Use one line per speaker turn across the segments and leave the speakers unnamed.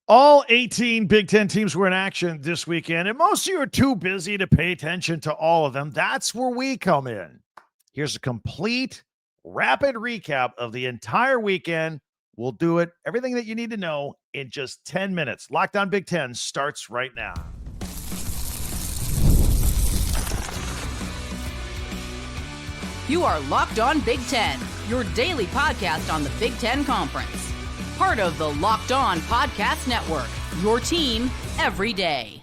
All 18 Big Ten teams were in action this weekend, and most of you are too busy to pay attention to all of them. That's where we come in. Here's a complete, rapid recap of the entire weekend. We'll do it, everything that you need to know, in just 10 minutes. Locked On Big Ten starts right now.
You are Locked On Big Ten, your daily podcast on the Big Ten Conference. Part of the Locked On Podcast Network, your team every day.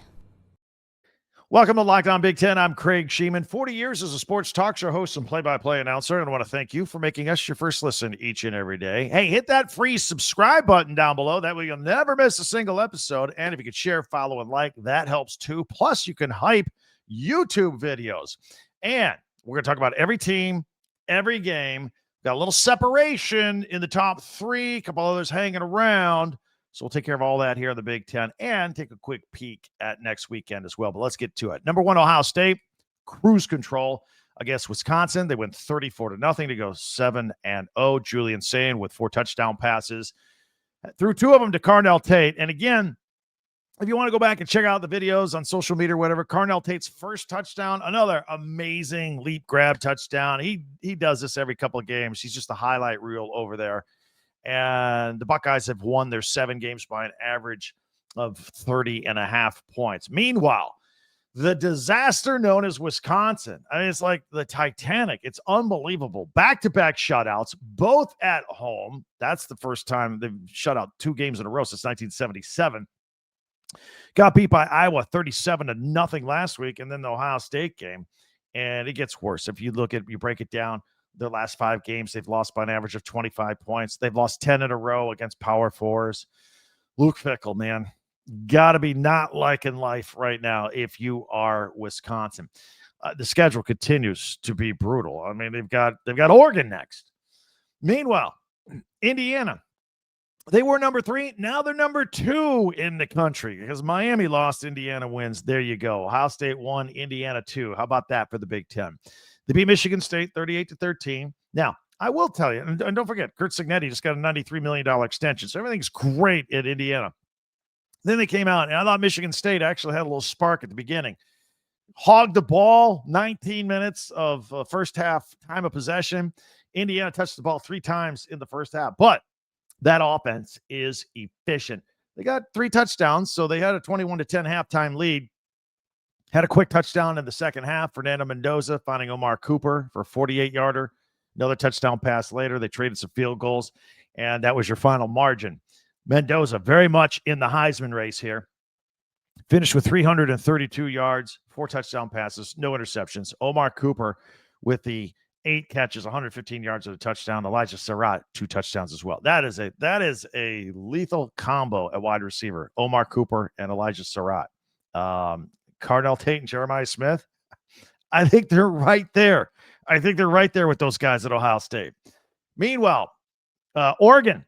Welcome to Locked On Big Ten. I'm Craig Sheeman. 40 years as a sports talk show host and play-by-play announcer, and I want to thank you for making us your first listen each and every day. Hey, hit that free subscribe button down below. That way you'll never miss a single episode. And if you could share, follow, and like, that helps too. Plus, you can hype YouTube videos. And we're going to talk about every team, every game. Got a little separation in the top three, a couple others hanging around. So we'll take care of all that here in the Big Ten and take a quick peek at next weekend as well. But let's get to it. Number one, Ohio State, cruise control against Wisconsin. They went 34-0 to go 7-0. Julian Sayin with 4 touchdown passes. Threw 2 of them to Carnell Tate. And again, if you want to go back and check out the videos on social media or whatever, Carnell Tate's first touchdown, another amazing leap grab touchdown. He does this every couple of games. He's just a highlight reel over there. And the Buckeyes have won their 7 games by an average of 30.5 points. Meanwhile, the disaster known as Wisconsin, I mean, it's like the Titanic. It's unbelievable. Back-to-back shutouts, both at home. That's the first time they've shut out 2 games in a row since 1977. Got beat by Iowa 37-0 last week, and then the Ohio State game. And it gets worse. If you break it down, their last 5 games, they've lost by an average of 25 points. They've lost 10 in a row against Power Fours. Luke Fickell, man, got to be not liking life right now if you are Wisconsin. The schedule continues to be brutal. I mean, they've got Oregon next. Meanwhile, Indiana. They were number 3. Now they're number 2 in the country because Miami lost, Indiana wins. There you go. Ohio State 1, Indiana 2. How about that for the Big Ten? They beat Michigan State 38-13. Now, I will tell you, and don't forget, Kurt Cignetti just got a $93 million extension, so everything's great at Indiana. Then they came out, and I thought Michigan State actually had a little spark at the beginning. Hogged the ball, 19 minutes of first half time of possession. Indiana touched the ball 3 times in the first half, but that offense is efficient. They got 3 touchdowns, so they had a 21-10 halftime lead. Had a quick touchdown in the second half. Fernando Mendoza finding Omar Cooper for a 48-yarder. Another touchdown pass later. They traded some field goals, and that was your final margin. Mendoza very much in the Heisman race here. Finished with 332 yards, 4 touchdown passes, no interceptions. Omar Cooper with the 8 catches, 115 yards of a touchdown. Elijah Surratt, 2 touchdowns as well. That is a lethal combo at wide receiver. Omar Cooper and Elijah Surratt. Carnell Tate and Jeremiah Smith. I think they're right there. I think they're right there with those guys at Ohio State. Meanwhile, Oregon,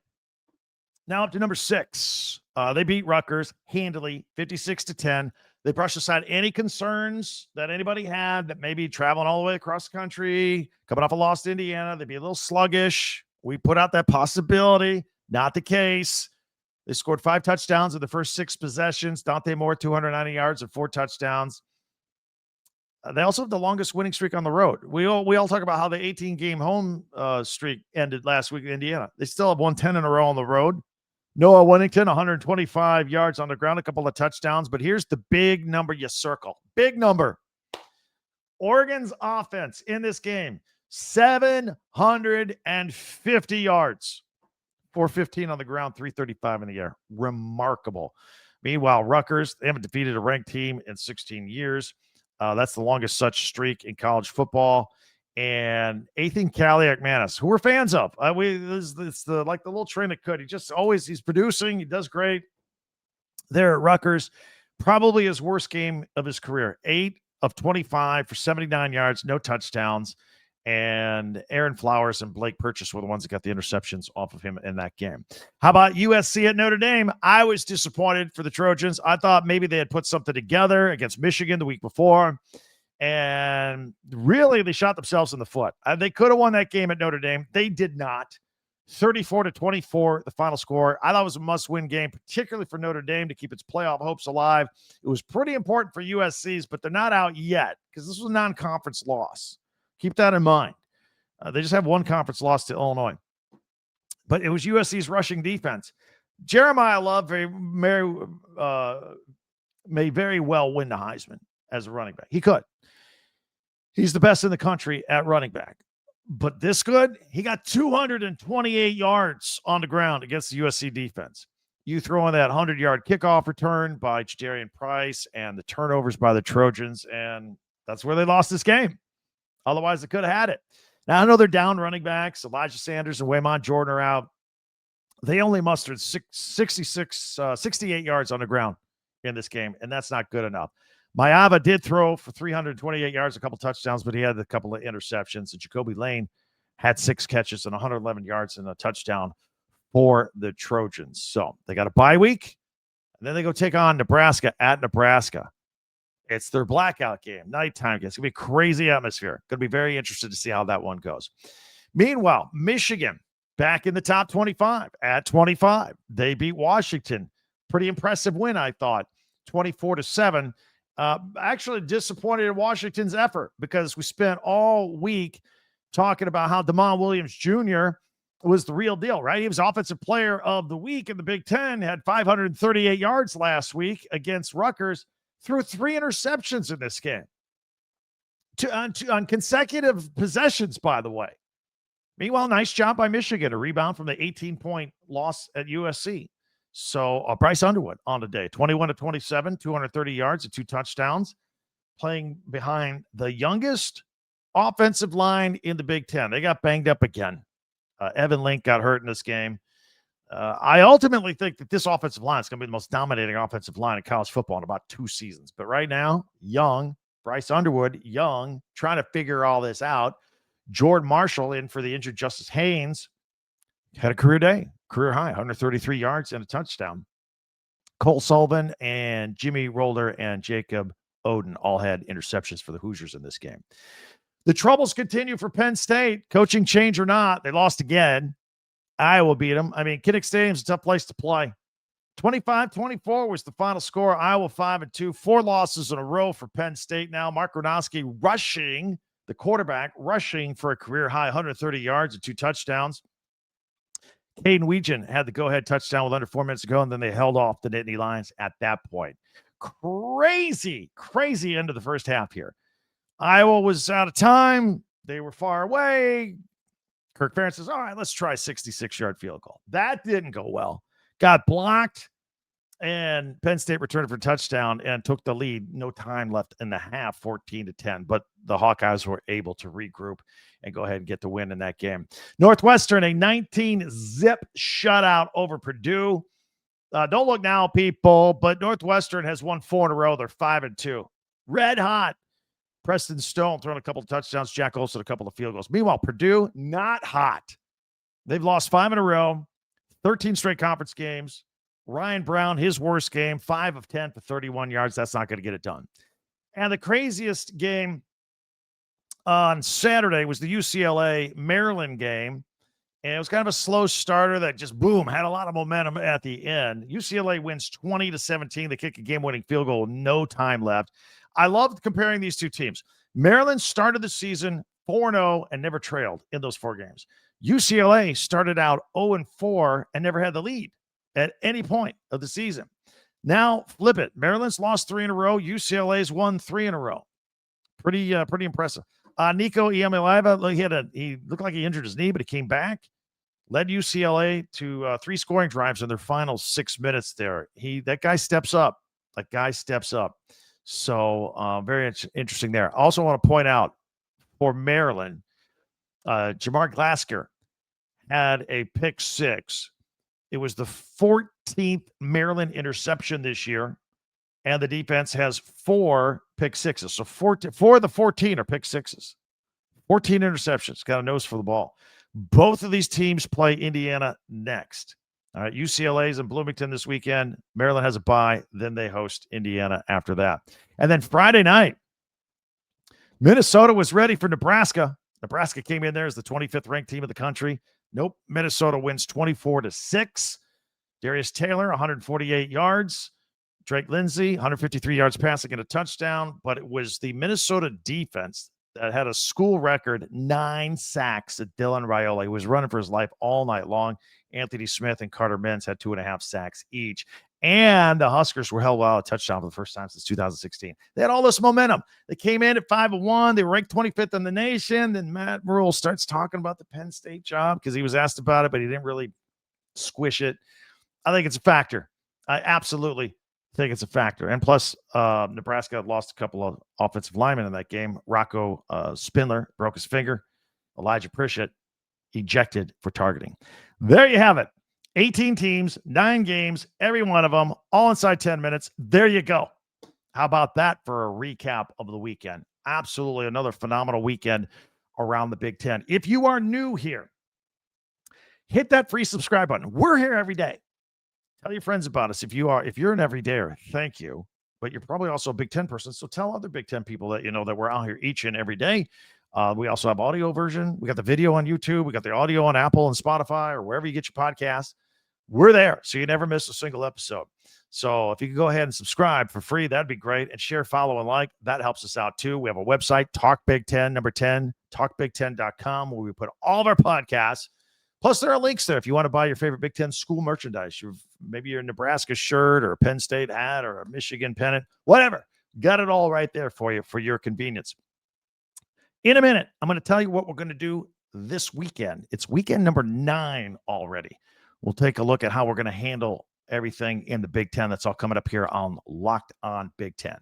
now up to number 6. They beat Rutgers handily, 56-10. They brushed aside any concerns that anybody had that maybe traveling all the way across the country, coming off a loss to Indiana, they'd be a little sluggish. We put out that possibility. Not the case. They scored 5 touchdowns in the first 6 possessions. Dante Moore, 290 yards and 4 touchdowns. They also have the longest winning streak on the road. We all talk about how the 18-game home streak ended last week in Indiana. They still have won 10 in a row on the road. Noah Winnington, 125 yards on the ground, a couple of touchdowns. But here's the big number you circle. Big number. Oregon's offense in this game, 750 yards. 415 on the ground, 335 in the air. Remarkable. Meanwhile, Rutgers, they haven't defeated a ranked team in 16 years. That's the longest such streak in college football. And Ethan Kaliak-Manis, who we're fans of. It's the little train that could. He's producing. He does great there at Rutgers. Probably his worst game of his career. 8 of 25 for 79 yards, no touchdowns. And Aaron Flowers and Blake Purchase were the ones that got the interceptions off of him in that game. How about USC at Notre Dame? I was disappointed for the Trojans. I thought maybe they had put something together against Michigan the week before. And really, they shot themselves in the foot. They could have won that game at Notre Dame. They did not. 34-24, the final score. I thought it was a must-win game, particularly for Notre Dame to keep its playoff hopes alive. It was pretty important for USC's, but they're not out yet because this was a non-conference loss. Keep that in mind. They just have one conference loss to Illinois. But it was USC's rushing defense. Jeremiah Love may very well win the Heisman as a running back. He could. He's the best in the country at running back. But this good, he got 228 yards on the ground against the USC defense. You throw in that 100-yard kickoff return by Jadarian Price and the turnovers by the Trojans, and that's where they lost this game. Otherwise, they could have had it. Now, I know they're down running backs. Elijah Sanders and Waymon Jordan are out. They only mustered 68 yards on the ground in this game, and that's not good enough. Mayava did throw for 328 yards, a couple touchdowns, but he had a couple of interceptions. And Jacoby Lane had 6 catches and 111 yards and a touchdown for the Trojans. So they got a bye week, and then they go take on Nebraska at Nebraska. It's their blackout game, nighttime game. It's going to be a crazy atmosphere. Going to be very interested to see how that one goes. Meanwhile, Michigan back in the top 25 at 25. They beat Washington. Pretty impressive win, I thought, 24-7. Actually disappointed in Washington's effort because we spent all week talking about how Damon Williams Jr. was the real deal, right? He was Offensive Player of the Week in the Big Ten, had 538 yards last week against Rutgers, threw 3 interceptions in this game on consecutive possessions, by the way. Meanwhile, nice job by Michigan, a rebound from the 18-point loss at USC. So Bryce Underwood on the day, 21-27, 230 yards and 2 touchdowns, playing behind the youngest offensive line in the Big Ten. They got banged up again. Evan Link got hurt in this game. I ultimately think that this offensive line is going to be the most dominating offensive line in college football in about 2 seasons. But right now, young, Bryce Underwood, young, trying to figure all this out. Jordan Marshall in for the injured Justice Haynes. Had a career day, career high, 133 yards and a touchdown. Cole Sullivan and Jimmy Rolder and Jacob Oden all had interceptions for the Hoosiers in this game. The troubles continue for Penn State. Coaching change or not, they lost again. Iowa beat them. I mean, Kinnick Stadium's a tough place to play. 25-24 was the final score. Iowa 5-2, 4 losses in a row for Penn State now. Mark Gronowski rushing, the quarterback, rushing for a career high 130 yards and 2 touchdowns. Caden Weegan had the go-ahead touchdown with under 4 minutes to go, and then they held off the Nittany Lions at that point. Crazy end of the first half here. Iowa was out of time. They were far away. Kirk Ferentz says, all right, let's try a 66-yard field goal. That didn't go well. Got blocked, and Penn State returned for a touchdown and took the lead. No time left in the half, 14-10. But the Hawkeyes were able to regroup and go ahead and get the win in that game. Northwestern, a 19-zip shutout over Purdue. Don't look now, people, but Northwestern has won 4 in a row. They're 5-2. Red hot. Preston Stone throwing a couple of touchdowns. Jack Olson a couple of field goals. Meanwhile, Purdue, not hot. They've lost 5 in a row, 13 straight conference games. Ryan Brown, his worst game, 5 of 10 for 31 yards. That's not going to get it done. And the craziest game on Saturday was the UCLA-Maryland game. And it was kind of a slow starter that just, boom, had a lot of momentum at the end. UCLA wins 20-17. They kick a game-winning field goal with no time left. I loved comparing these two teams. Maryland started the season 4-0 and never trailed in those 4 games. UCLA started out 0-4 and never had the lead at any point of the season. Now, flip it. Maryland's lost 3 in a row. UCLA's won 3 in a row. Pretty impressive. Nico Iamaleava, he looked like he injured his knee, but he came back. Led UCLA to 3 scoring drives in their final 6 minutes there. That guy steps up. So very interesting there. I also want to point out for Maryland, Jamar Glasker had a pick 6. It was the 14th Maryland interception this year, and the defense has 4 pick 6s. So 4 of the 14 are pick 6s. 14 interceptions. Got a nose for the ball. Both of these teams play Indiana next. All right, UCLA's in Bloomington this weekend. Maryland has a bye. Then they host Indiana after that. And then Friday night, Minnesota was ready for Nebraska. Nebraska came in there as the 25th ranked team of the country. Nope. Minnesota wins 24-6. Darius Taylor, 148 yards. Drake Lindsey, 153 yards passing and a touchdown. But it was the Minnesota defense that had a school record 9 sacks at Dylan Raiola. He was running for his life all night long. Anthony Smith and Carter Mintz had 2.5 sacks each. And the Huskers were held without a touchdown for the first time since 2016. They had all this momentum. They came in at 5-1. They were ranked 25th in the nation. Then Matt Rhule starts talking about the Penn State job because he was asked about it, but he didn't really squish it. I think it's a factor. I absolutely think it's a factor. And plus, Nebraska had lost a couple of offensive linemen in that game. Rocco Spindler broke his finger. Elijah Pritchett ejected for targeting. There you have it. 18 teams, 9 games, every one of them, all inside 10 minutes. There you go. How about that for a recap of the weekend? Absolutely another phenomenal weekend around the Big Ten. If you are new here, hit that free subscribe button. We're here every day. Tell your friends about us. If you're an everydayer, thank you. But you're probably also a Big Ten person, so tell other Big Ten people that you know that we're out here each and every day. We also have audio version. We got the video on YouTube. We got the audio on Apple and Spotify or wherever you get your podcasts. We're there, so you never miss a single episode. So if you could go ahead and subscribe for free, that'd be great. And share, follow, and like. That helps us out too. We have a website, Talk Big Ten, number 10, talkbig10.com, where we put all of our podcasts. Plus, there are links there if you want to buy your favorite Big Ten school merchandise. Maybe your Nebraska shirt or a Penn State hat or a Michigan pennant, whatever. Got it all right there for you for your convenience. In a minute, I'm going to tell you what we're going to do this weekend. It's weekend number 9 already. We'll take a look at how we're going to handle everything in the Big Ten. That's all coming up here on Locked On Big Ten.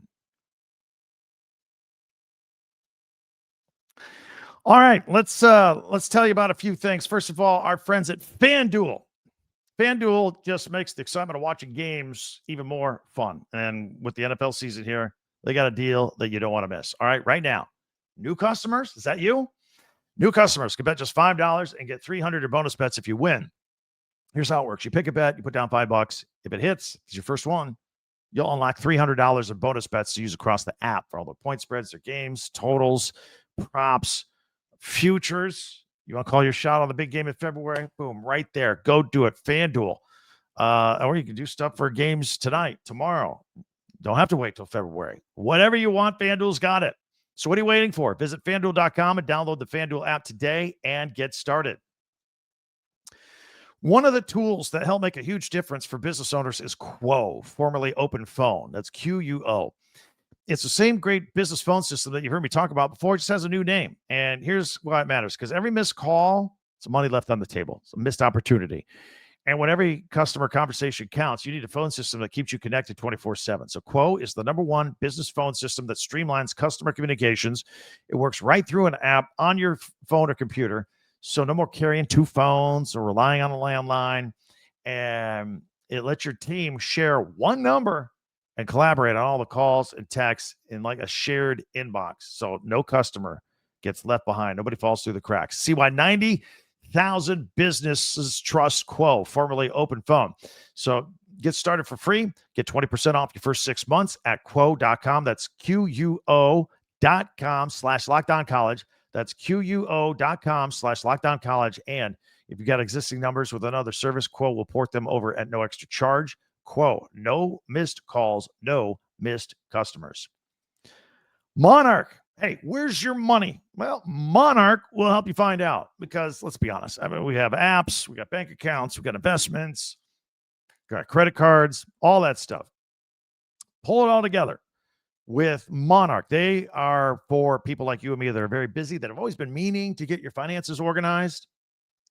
All right, let's tell you about a few things. First of all, our friends at FanDuel. FanDuel just makes the excitement of watching games even more fun. And with the NFL season here, they got a deal that you don't want to miss. All right, right now, new customers, is that you? New customers can bet just $5 and get $300 in bonus bets if you win. Here's how it works. You pick a bet, you put down $5. If it hits, it's your first one, you'll unlock $300 in bonus bets to use across the app for all the point spreads, their games, totals, props, futures. You want to call your shot on the big game in February? Boom, right there. Go do it. FanDuel. Or you can do stuff for games tonight, tomorrow. Don't have to wait till February. Whatever you want, FanDuel's got it. So what are you waiting for? Visit FanDuel.com and download the FanDuel app today and get started. One of the tools that help make a huge difference for business owners is Quo, formerly Open Phone. That's QUO. It's the same great business phone system that you've heard me talk about before. It just has a new name. And here's why it matters. Because every missed call, it's money left on the table. It's a missed opportunity. And when every customer conversation counts, you need a phone system that keeps you connected 24/7. So Quo is the #1 business phone system that streamlines customer communications. It works right through an app on your phone or computer. So no more carrying 2 phones or relying on a landline. And it lets your team share one number and collaborate on all the calls and texts in like a shared inbox. So no customer gets left behind. Nobody falls through the cracks. See why 90,000 businesses trust Quo, formerly Open Phone. So get started for free. Get 20% off your first 6 months at quo.com. That's QUO.com/LockedOnCollege. That's QUO.com/LockedOnCollege. And if you got existing numbers with another service, Quo will port them over at no extra charge. Quo, no missed calls, no missed customers. Monarch, hey, where's your money? Well, Monarch will help you find out because let's be honest. I mean, we have apps, we got bank accounts, we got investments, got credit cards, all that stuff. Pull it all together with Monarch. They are for people like you and me that are very busy, that have always been meaning to get your finances organized.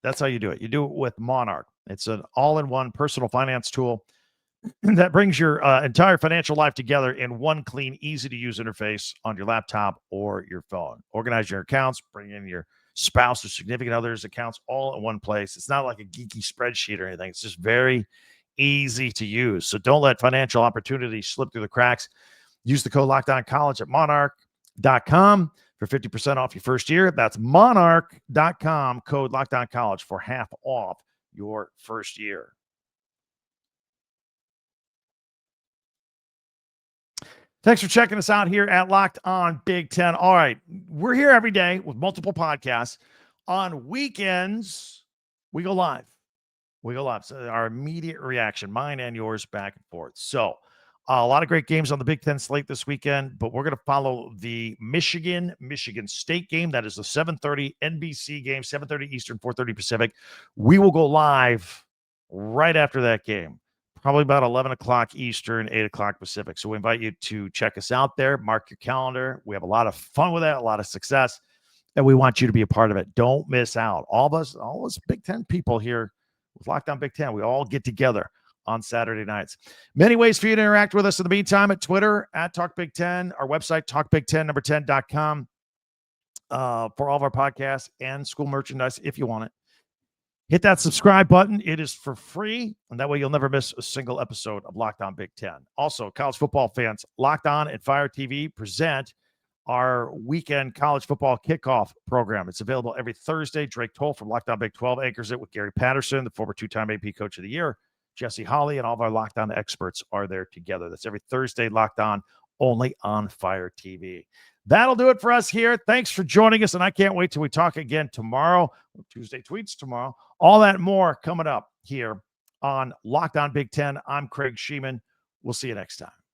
That's how you do it. You do it with Monarch. It's an all-in-one personal finance tool that brings your entire financial life together in one clean, easy-to-use interface on your laptop or your phone. Organize your accounts, bring in your spouse or significant other's accounts all in one place. It's not like a geeky spreadsheet or anything. It's just very easy to use. So don't let financial opportunities slip through the cracks. Use the code LockedOnCollege at monarch.com for 50% off your first year. That's monarch.com, code LockedOnCollege for half off your first year. Thanks for checking us out here at Locked On Big Ten. All right, we're here every day with multiple podcasts. On weekends, we go live. We go live. So our immediate reaction, mine and yours, back and forth. So a lot of great games on the Big Ten slate this weekend, but we're going to follow the Michigan State game. That is the 7:30 NBC game, 7:30 Eastern, 4:30 Pacific. We will go live right after that game, probably about 11 o'clock Eastern, 8 o'clock Pacific. So we invite you to check us out there. Mark your calendar. We have a lot of fun with that, a lot of success, and we want you to be a part of it. Don't miss out. All of us Big Ten people here with Locked On Big Ten, we all get together on Saturday nights. Many ways for you to interact with us in the meantime at Twitter, at Talk Big Ten, our website, talkbig10, 10.com, for all of our podcasts and school merchandise if you want it. Hit that subscribe button. It is for free, and that way you'll never miss a single episode of Locked On Big Ten. Also, college football fans, Locked On and Fire TV present our weekend college football kickoff program. It's available every Thursday. Drake Toll from Locked On Big 12 anchors it with Gary Patterson, the former two-time AP Coach of the Year, Jesse Holley, and all of our Locked On experts are there together. That's every Thursday, Locked On, only on Fire TV. That'll do it for us here. Thanks for joining us, and I can't wait till we talk again tomorrow. Tuesday tweets tomorrow. All that and more coming up here on Locked On Big Ten. I'm Craig Sheeman. We'll see you next time.